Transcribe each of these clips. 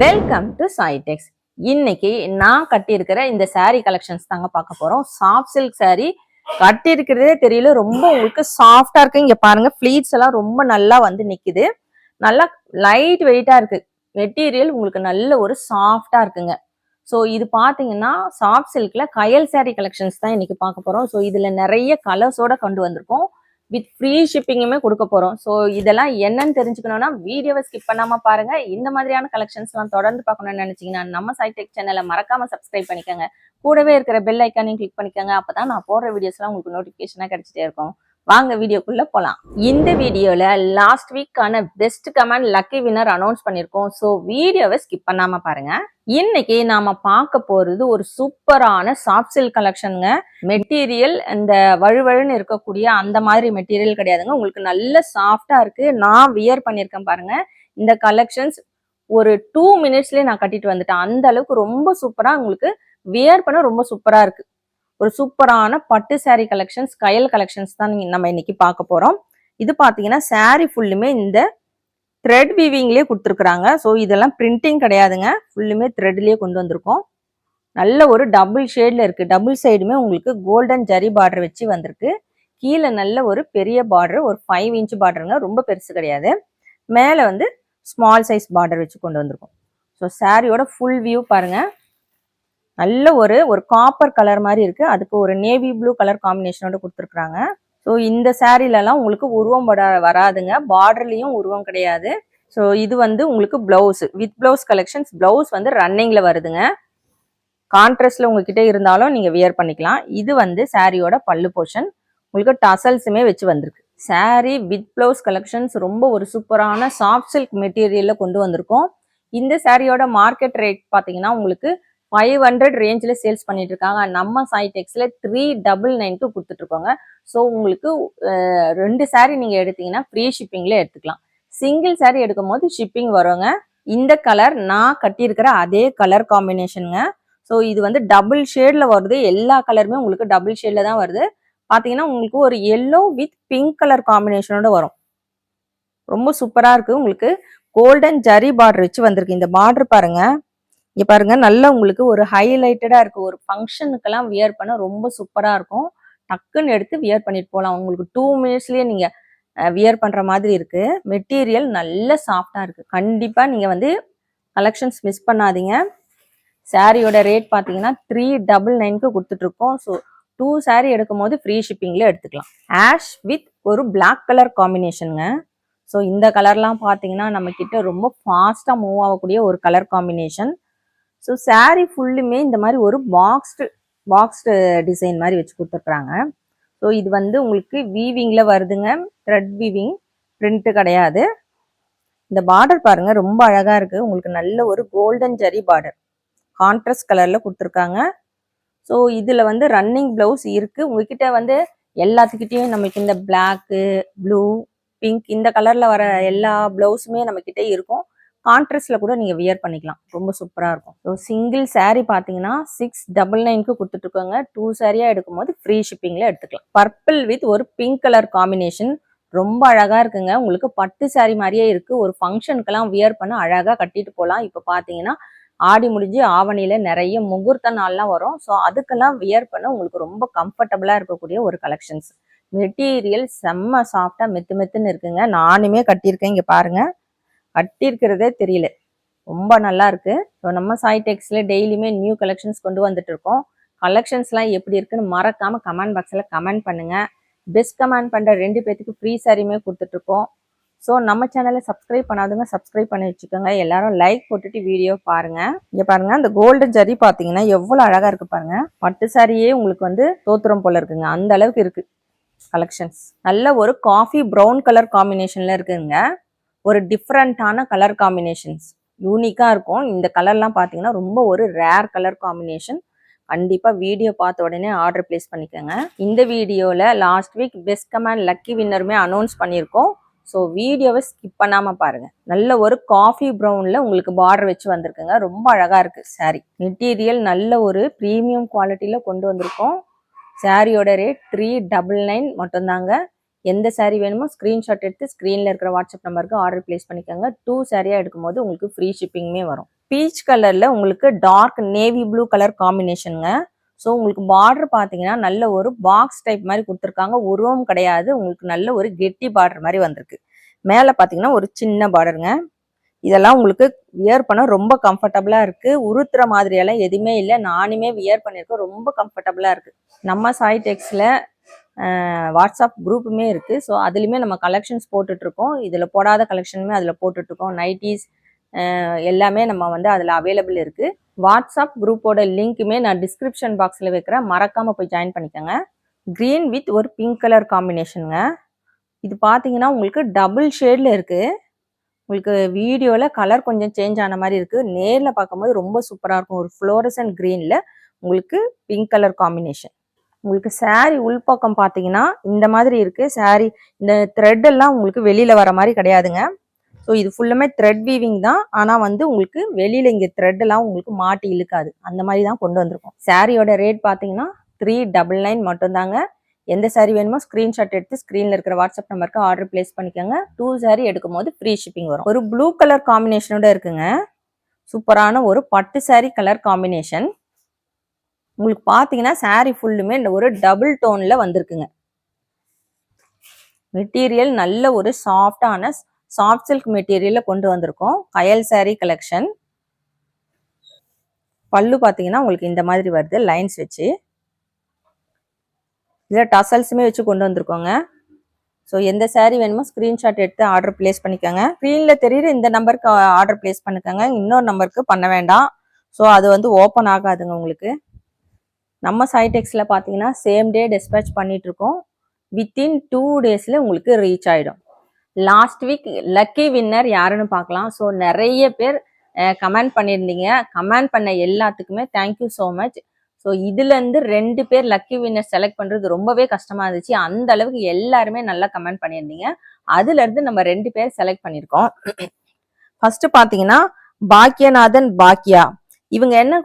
Welcome to சாய்டெக்ஸ். இன்னைக்கு நான் கட்டியிருக்கிற இந்த saree கலெக்ஷன்ஸ் தாங்க பார்க்க போறோம். சாஃப்ட் சில்க் saree கட்டியிருக்கிறதே தெரியல, ரொம்ப உங்களுக்கு சாஃப்டா இருக்கு. இங்க பாருங்க, ஃபிளீட்ஸ் எல்லாம் ரொம்ப நல்லா வந்து நிக்குது. நல்லா லைட் வெயிட்டா இருக்கு. மெட்டீரியல் உங்களுக்கு நல்ல ஒரு சாஃப்டா இருக்குங்க. ஸோ இது பார்த்தீங்கன்னா சாஃப்ட் சில்க்ல கயல் saree கலெக்ஷன்ஸ் தான் இன்னைக்கு பார்க்க போறோம். ஸோ இதுல நிறைய கலர்ஸோட கொண்டு வந்திருக்கோம். வித் ஃப்ரீ ஷிப்பிங்குமே கொடுக்க போறோம். ஸோ இதெல்லாம் என்னன்னு தெரிஞ்சுக்கணும்னா வீடியோவை ஸ்கிப் பண்ணாம பாருங்க. இந்த மாதிரியான கலெக்ஷன்ஸ் எல்லாம் தொடர்ந்து பார்க்கணும்னு நினைச்சீங்கன்னா நம்ம சாய்டெக் சேனலை மறக்காம சப்ஸ்கிரைப் பண்ணிக்கோங்க. கூடவே இருக்கிற பெல் ஐக்கானையும் கிளிக் பண்ணிக்கோங்க. அப்பதான் நான் போடுற வீடியோஸ் எல்லாம் உங்களுக்கு நோட்டிபிகேஷனா கிடைச்சிட்டே இருக்கும். வாங்க வீடியோக்குள்ள போலாம். இந்த வீடியோல லாஸ்ட் வீக்கான best comment lucky winner announce பண்ணிருக்கோம். ஸோ வீடியோவை ஸ்கிப் பண்ணாம பாருங்க. இன்னைக்கு நாம பார்க்க போறது ஒரு சூப்பரான சாஃப்ட் சில்க் கலெக்ஷனுங்க. மெட்டீரியல் இந்த வழுவழுன்னு இருக்கக்கூடிய அந்த மாதிரி மெட்டீரியல் கிடையாதுங்க. உங்களுக்கு நல்ல சாஃப்டா இருக்கு. நான் வியர் பண்ணியிருக்கேன் பாருங்க. இந்த கலெக்ஷன்ஸ் ஒரு 2 மினிட்ஸ்லயே நான் கட்டிட்டு வந்துட்டேன். அந்த அளவுக்கு ரொம்ப சூப்பரா, உங்களுக்கு வியர் பண்ண ரொம்ப சூப்பரா இருக்கு. ஒரு சூப்பரான பட்டு saree கலெக்ஷன்ஸ், கயல் கலெக்ஷன்ஸ் தான் நம்ம இன்னைக்கு பார்க்க போறோம். இது பாத்தீங்கன்னா saree ஃபுல்லுமே இந்த த்ரெட் வீவிங்லயே கொடுத்துருக்காங்க. ஸோ இதெல்லாம் பிரிண்டிங் கிடையாதுங்க, ஃபுல்லுமே த்ரெட்லயே கொண்டு வந்திருக்கோம். நல்ல ஒரு டபுள் ஷேட்ல இருக்கு. டபுள் சைடுமே உங்களுக்கு கோல்டன் ஜரி பார்டர் வச்சு வந்திருக்கு. கீழே நல்ல ஒரு பெரிய பார்டர், ஒரு 5 இன்ச் பார்டருங்க, ரொம்ப பெருசு கிடையாது. மேல வந்து ஸ்மால் சைஸ் பார்டர் வச்சு கொண்டு வந்திருக்கோம். ஸோ சாரியோட ஃபுல் வியூ பாருங்க. நல்ல ஒரு காப்பர் கலர் மாதிரி இருக்கு. அதுக்கு ஒரு நேவி ப்ளூ கலர் காம்பினேஷனோட கொடுத்துருக்காங்க. ஸோ இந்த சாரீலலாம் உங்களுக்கு உருவம் வராதுங்க. பார்டர்லயும் உருவம் கிடையாது. ஸோ இது வந்து உங்களுக்கு blouse with blouse collections. Blouse வந்து ரன்னிங்ல வருதுங்க. கான்ட்ராஸ்ட்ல உங்ககிட்ட இருந்தாலும் நீங்க வியர் பண்ணிக்கலாம். இது வந்து சாரியோட பல்லு போர்ஷன். உங்களுக்கு டசல்ஸுமே வச்சு வந்திருக்கு. சாரி வித் பிளவுஸ் கலெக்ஷன்ஸ் ரொம்ப ஒரு சூப்பரான சாஃப்ட் சில்க் மெட்டீரியல்ல கொண்டு வந்திருக்கோம். இந்த சாரியோட மார்க்கெட் ரேட் பார்த்தீங்கன்னா உங்களுக்கு 500 ரேஞ்சில் சேல்ஸ் பண்ணிட்டு இருக்காங்க. நம்ம சாய்டெக்ஸ்ல 399க்கு கொடுத்துட்டு இருக்கோங்க. ஸோ உங்களுக்கு 2 சாரீ நீங்க எடுத்தீங்கன்னா ஃப்ரீ ஷிப்பிங்ல எடுத்துக்கலாம். சிங்கிள் சாரீ எடுக்கும் போது ஷிப்பிங் வருங்க. இந்த கலர் நான் கட்டியிருக்கிற அதே கலர் காம்பினேஷனுங்க. ஸோ இது வந்து டபுள் ஷேட்ல வருது. எல்லா கலருமே உங்களுக்கு டபுள் ஷேட்ல தான் வருது. பாத்தீங்கன்னா உங்களுக்கு ஒரு எல்லோ வித் பிங்க் கலர் காம்பினேஷனோட வரும். ரொம்ப சூப்பரா இருக்கு. உங்களுக்கு கோல்டன் ஜரி பார்டர் வச்சு வந்திருக்கு. இந்த பார்டர் பாருங்க, இங்க பாருங்க, நல்லா உங்களுக்கு ஒரு ஹைலைட்டடா இருக்கு. ஒரு ஃபங்க்ஷனுக்கெல்லாம் வியர் பண்ண ரொம்ப சூப்பரா இருக்கும். டக்குன்னு எடுத்து வியர் பண்ணிட்டு போகலாம். உங்களுக்கு 2 மினிட்ஸ்லயே நீங்க வியர் பண்ற மாதிரி இருக்கு. மெட்டீரியல் நல்ல சாஃப்டா இருக்கு. கண்டிப்பா நீங்க வந்து கலெக்ஷன்ஸ் மிஸ் பண்ணாதீங்க. சாரியோட ரேட் பாத்தீங்கன்னா 399க்கு கொடுத்துட்டு இருக்கோம். ஸோ 2 சாரீ எடுக்கும் போது ஃப்ரீ ஷிப்பிங்ல எடுத்துக்கலாம். ஆஷ் வித் ஒரு பிளாக் கலர் காம்பினேஷனுங்க. ஸோ இந்த கலர்லாம் பாத்தீங்கன்னா நம்ம கிட்ட ரொம்ப ஃபாஸ்டா மூவ் ஆகக்கூடிய ஒரு கலர் காம்பினேஷன். ஸோ சாரீ ஃபுல்லுமே இந்த மாதிரி ஒரு பாக்ஸ்டு டிசைன் மாதிரி வச்சு கொடுத்துருக்குறாங்க. ஸோ இது வந்து உங்களுக்கு வீவிங்ல வருதுங்க. த்ரெட் வீவிங், பிரிண்ட் கிடையாது. இந்த பார்டர் பாருங்க, ரொம்ப அழகா இருக்கு. உங்களுக்கு நல்ல ஒரு கோல்டன் ஜரி பார்டர் கான்ட்ராஸ்ட் கலர்ல கொடுத்துருக்காங்க. ஸோ இதுல வந்து ரன்னிங் பிளவுஸ் இருக்கு. உங்ககிட்ட வந்து எல்லாத்துக்கிட்டையும் நமக்கு இந்த பிளாக்கு, ப்ளூ, பிங்க் இந்த கலர்ல வர எல்லா பிளவுஸுமே நம்ம கிட்ட இருக்கும். கான்ட்ராஸ்ட்ல கூட நீங்க வியர் பண்ணிக்கலாம். ரொம்ப சூப்பரா இருக்கும். ஸோ சிங்கிள் சாரீ பாத்தீங்கன்னா 699க்கு கொடுத்துட்டு இருக்கோங்க. 2 சாரியா எடுக்கும் போது ஃப்ரீ ஷிப்பிங்ல எடுத்துக்கலாம். பர்பிள் வித் ஒரு பிங்க் கலர் காம்பினேஷன் ரொம்ப அழகா இருக்குங்க. உங்களுக்கு பட்டு சாரீ மாதிரியே இருக்கு. ஒரு ஃபங்க்ஷனுக்கெல்லாம் வியர் பண்ண அழகா கட்டிட்டு போகலாம். இப்போ பாத்தீங்கன்னா ஆடி முடிஞ்சு ஆவணியில நிறைய முகூர்த்த நாள்லாம் வரும். ஸோ அதுக்கெல்லாம் வியர் பண்ண உங்களுக்கு ரொம்ப கம்ஃபர்டபுளா இருக்கக்கூடிய ஒரு கலெக்ஷன்ஸ். மெட்டீரியல் செம்ம சாஃப்டா மெத்துன்னு இருக்குங்க. நானுமே கட்டியிருக்கேன். இங்க பாருங்க, கட்டியிருக்கிறதே தெரியல, ரொம்ப நல்லா இருக்கு. ஸோ நம்ம சாய்டெக்ஸ்ல டெய்லியுமே நியூ கலெக்ஷன்ஸ் கொண்டு வந்துட்டு இருக்கோம். கலெக்ஷன்ஸ்லாம் எப்படி இருக்குன்னு மறக்காம கமெண்ட் பாக்ஸ்ல கமெண்ட் பண்ணுங்க. பெஸ்ட் கமெண்ட் பண்ற 2 பேத்துக்கு ஃப்ரீ சாரியுமே கொடுத்துட்டு இருக்கோம். ஸோ நம்ம சேனலை சப்ஸ்கிரைப் பண்ணாதுங்க, சப்ஸ்கிரைப் பண்ணி வச்சுக்கோங்க. எல்லாரும் லைக் போட்டுட்டு வீடியோ பாருங்க. இங்க பாருங்க, அந்த கோல்டன் ஜரி பாத்தீங்கன்னா எவ்வளவு அழகா இருக்கு பாருங்க. பட்டு சாரியே உங்களுக்கு வந்து தோத்துரம் போல இருக்குங்க, அந்த அளவுக்கு இருக்கு கலெக்ஷன்ஸ். நல்ல ஒரு காஃபி ப்ரௌன் கலர் காம்பினேஷன்ல இருக்குங்க. ஒரு டிஃப்ரெண்டான கலர் காம்பினேஷன்ஸ் யூனிக்கா இருக்கும். இந்த கலர்லாம் பாத்தீங்கன்னா ரொம்ப ஒரு ரேர் கலர் காம்பினேஷன். கண்டிப்பா வீடியோ பார்த்த உடனே ஆர்டர் பிளேஸ் பண்ணிக்கோங்க. இந்த வீடியோல last week best comment lucky வின்னருமே அனௌன்ஸ் பண்ணியிருக்கோம். ஸோ வீடியோவை ஸ்கிப் பண்ணாம பாருங்க. நல்ல ஒரு காஃபி ப்ரௌன்ல உங்களுக்கு பார்டர் வச்சு வந்திருக்குங்க. ரொம்ப அழகா இருக்கு சாரி. மெட்டீரியல் நல்ல ஒரு ப்ரீமியம் குவாலிட்டியில கொண்டு வந்திருக்கோம். சாரியோட ரேட் 399 மட்டும்தாங்க. எந்த சாரீ வேணுமோ ஸ்கிரீன்ஷாட் எடுத்து ஸ்க்ரீன்ல இருக்கிற வாட்ஸ்அப் நம்பருக்கு ஆர்டர் பிளேஸ் பண்ணிக்கோங்க. 2 சாரியா எடுக்கும்போது உங்களுக்கு ஃப்ரீ ஷிப்பிங்குமே வரும். பீச் கலர்ல உங்களுக்கு டார்க் நேவி ப்ளூ கலர் காம்பினேஷனுங்க. ஸோ உங்களுக்கு பார்டர் பார்த்தீங்கன்னா நல்ல ஒரு பாக்ஸ் டைப் மாதிரி கொடுத்துருக்காங்க. உருவம் கிடையாது, உங்களுக்கு நல்ல ஒரு கெட்டி பார்டர் மாதிரி வந்திருக்கு. மேலே பார்த்தீங்கன்னா ஒரு சின்ன பார்டருங்க. இதெல்லாம் உங்களுக்கு வியர் பண்ண ரொம்ப கம்ஃபர்டபுளா இருக்கு. உருத்துற மாதிரியெல்லாம் எதுவுமே இல்லை. நானுமே வியர் பண்ணியிருக்கேன், ரொம்ப கம்ஃபர்டபுளா இருக்கு. நம்ம சாய் டெக்ஸ்ல வாட்ஸ்அப் குரூப்புமே இருக்கு. ஸோ அதுலேயுமே நம்ம கலெக்ஷன்ஸ் போட்டுட்டு இருக்கோம். இதில் போடாத கலெக்ஷனுமே அதில் போட்டுட்டு இருக்கோம். நைட்டிஸ் எல்லாமே நம்ம வந்து அதில் அவைலபிள் இருக்கு. வாட்ஸ்அப் குரூப்போட லிங்க்குமே நான் டிஸ்கிரிப்ஷன் பாக்ஸில் வைக்கிறேன், மறக்காம போய் ஜாயின் பண்ணிக்கோங்க. க்ரீன் வித் ஒரு பிங்க் கலர் காம்பினேஷனுங்க. இது பார்த்தீங்கன்னா உங்களுக்கு டபுள் ஷேட்ல இருக்கு. உங்களுக்கு வீடியோவில் கலர் கொஞ்சம் சேஞ்ச் ஆன மாதிரி இருக்கு, நேரில் பார்க்கும்போது ரொம்ப சூப்பராக இருக்கும். ஒரு ஃப்ளோரசன் க்ரீனில் உங்களுக்கு பிங்க் கலர் காம்பினேஷன். உங்களுக்கு சாரீ உள்பக்கம் பார்த்தீங்கன்னா இந்த மாதிரி இருக்கு. சாரீ இந்த த்ரெட் எல்லாம் உங்களுக்கு வெளியில வர மாதிரி கிடையாதுங்க. ஸோ இது ஃபுல்லுமே த்ரெட் வீவிங் தான். ஆனால் வந்து உங்களுக்கு வெளியில இங்கே த்ரெட் எல்லாம் உங்களுக்கு மாட்டி இழுக்காது, அந்த மாதிரி தான் கொண்டு வந்திருக்கோம். சாரியோட ரேட் பார்த்தீங்கன்னா 399 மட்டும்தாங்க. எந்த சாரீ வேணுமோ ஸ்க்ரீன்ஷாட் எடுத்து ஸ்க்ரீனில் இருக்கிற வாட்ஸ்அப் நம்பருக்கு ஆர்டர் பிளேஸ் பண்ணிக்கோங்க. 2 சாரீ எடுக்கும் போது ஃப்ரீ ஷிப்பிங் வரும். ஒரு ப்ளூ கலர் காம்பினேஷனோட இருக்குங்க. சூப்பரான ஒரு பட்டு சாரீ கலர் காம்பினேஷன். உங்களுக்கு பார்த்தீங்கன்னா சாரீ ஃபுல்லுமே இந்த ஒரு டபுள் டோன்ல வந்திருக்குங்க. மெட்டீரியல் நல்ல ஒரு சாஃப்டான சாஃப்ட் சில்க் மெட்டீரியல்ல கொண்டு வந்திருக்கோம். கயல் சாரீ கலெக்ஷன். பல்லு பார்த்தீங்கன்னா உங்களுக்கு இந்த மாதிரி வருது, லைன்ஸ் வச்சு. இதில் டசல்ஸுமே வச்சு கொண்டு வந்திருக்கோங்க. ஸோ எந்த சாரீ வேணுமோ ஸ்க்ரீன்ஷாட் எடுத்து ஆர்டர் பிளேஸ் பண்ணிக்கோங்க. ஸ்க்ரீனில் தெரியுற இந்த நம்பருக்கு ஆர்டர் பிளேஸ் பண்ணிக்கோங்க, இன்னொரு நம்பருக்கு பண்ண வேண்டாம். ஸோ அது வந்து ஓப்பன் ஆகாதுங்க உங்களுக்கு. நம்ம சைடெக்ஸில் பார்த்தீங்கன்னா சேம் டே டிஸ்பேச் பண்ணிட்டு இருக்கோம். வித்தின் 2 டேஸில் உங்களுக்கு ரீச் ஆகிடும். லாஸ்ட் வீக் லக்கி வின்னர் யாருன்னு பார்க்கலாம். ஸோ நிறைய பேர் கமெண்ட் பண்ணியிருந்தீங்க. கமெண்ட் பண்ண எல்லாத்துக்குமே தேங்க்யூ ஸோ மச். ஸோ இதுலேருந்து 2 பேர் லக்கி வின்னர் செலக்ட் பண்ணுறது ரொம்பவே கஷ்டமாக இருந்துச்சு. அந்த அளவுக்கு எல்லாருமே நல்லா கமெண்ட் பண்ணியிருந்தீங்க. அதுலேருந்து நம்ம 2 பேர் செலக்ட் பண்ணியிருக்கோம். ஃபர்ஸ்ட் பார்த்தீங்கன்னா பாக்கியநாதன் பாக்கியா, இவங்க என்ன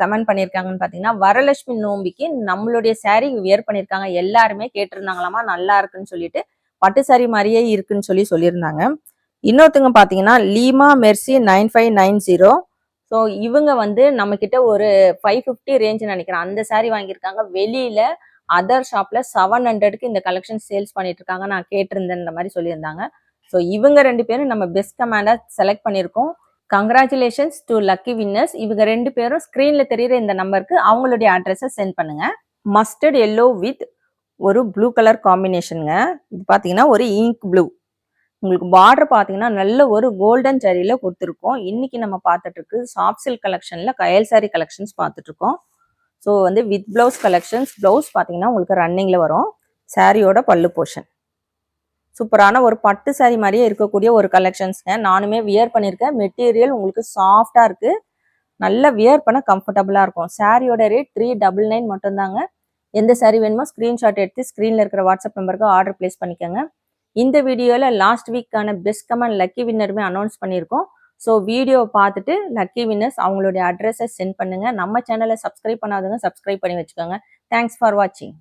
கமெண்ட் பண்ணியிருக்காங்கன்னு பார்த்தீங்கன்னா, வரலட்சுமி நோம்பிக்கு நம்மளுடைய சாரீ வியர் பண்ணியிருக்காங்க. எல்லாருமே கேட்டிருந்தாங்களாமா, நல்லா இருக்குன்னு சொல்லிட்டு, பட்டு சாரீ மாதிரியே இருக்குன்னு சொல்லியிருந்தாங்க. இன்னொருத்தங்க பார்த்தீங்கன்னா லீமா மெர்சி 9590. ஸோ இவங்க வந்து நம்ம கிட்ட ஒரு 550 ரேஞ்ச் நினைக்கிறேன் அந்த சாரீ வாங்கியிருக்காங்க. வெளியில அதர் ஷாப்ல 700க்கு இந்த கலெக்ஷன் சேல்ஸ் பண்ணிட்டு இருக்காங்க, நான் கேட்டிருந்தேன்ற மாதிரி சொல்லியிருந்தாங்க. ஸோ இவங்க 2 பேரும் நம்ம பெஸ்ட் கமாண்டா செலக்ட் பண்ணியிருக்கோம். Congratulations to lucky winners. இவங்க 2 பேரும் ஸ்க்ரீன்ல தெரியுற இந்த நம்பருக்கு அவங்களுடைய அட்ரஸை சென்ட் பண்ணுங்க. மஸ்டர்ட் எல்லோ வித் ஒரு ப்ளூ கலர் காம்பினேஷனுங்க. இது பார்த்தீங்கன்னா ஒரு இங்க் ப்ளூ. உங்களுக்கு பார்டர் பார்த்தீங்கன்னா நல்ல ஒரு கோல்டன் ஜரியில கொடுத்துருக்கோம். இன்னைக்கு நம்ம பார்த்துட்டு இருக்கு சாஃப்ட் சில்க் கலெக்ஷன்ல கயல் சாரி கலெக்ஷன்ஸ் பார்த்துட்டு இருக்கோம். ஸோ வந்து வித் பிளவுஸ் கலெக்ஷன்ஸ். பிளவுஸ் பார்த்தீங்கன்னா உங்களுக்கு ரன்னிங்ல வரும். சாரியோட பல்லு போர்ஷன். சூப்பரான ஒரு பட்டு சாரி மாதிரியே இருக்கக்கூடிய ஒரு கலெக்ஷன்ஸ்ங்க. நானுமே வியர் பண்ணியிருக்கேன். மெட்டீரியல் உங்களுக்கு சாஃப்டா இருக்கு, நல்லா வியர் பண்ண கம்ஃபர்டபுளா இருக்கும். சாரியோட ரேட் 399 மட்டும்தாங்க. எந்த சாரி வேணுமோ ஸ்க்ரீன்ஷாட் எடுத்து ஸ்க்ரீன்ல இருக்கிற வாட்ஸ்அப் நம்பருக்கு ஆர்டர் பிளேஸ் பண்ணிக்கோங்க. இந்த வீடியோவில் லாஸ்ட் வீக்கான பெஸ்ட் கமெண்ட் லக்கி வின்னருமே அனௌன்ஸ் பண்ணியிருக்கோம். ஸோ வீடியோவை பார்த்துட்டு லக்கி வின்னர்ஸ் அவங்களுடைய அட்ரஸை சென்ட் பண்ணுங்க. நம்ம சேனலை சப்ஸ்கிரைப் பண்ணாதவங்க சப்ஸ்கிரைப் பண்ணி வச்சுக்கோங்க. தேங்க்ஸ் ஃபார் வாட்சிங்.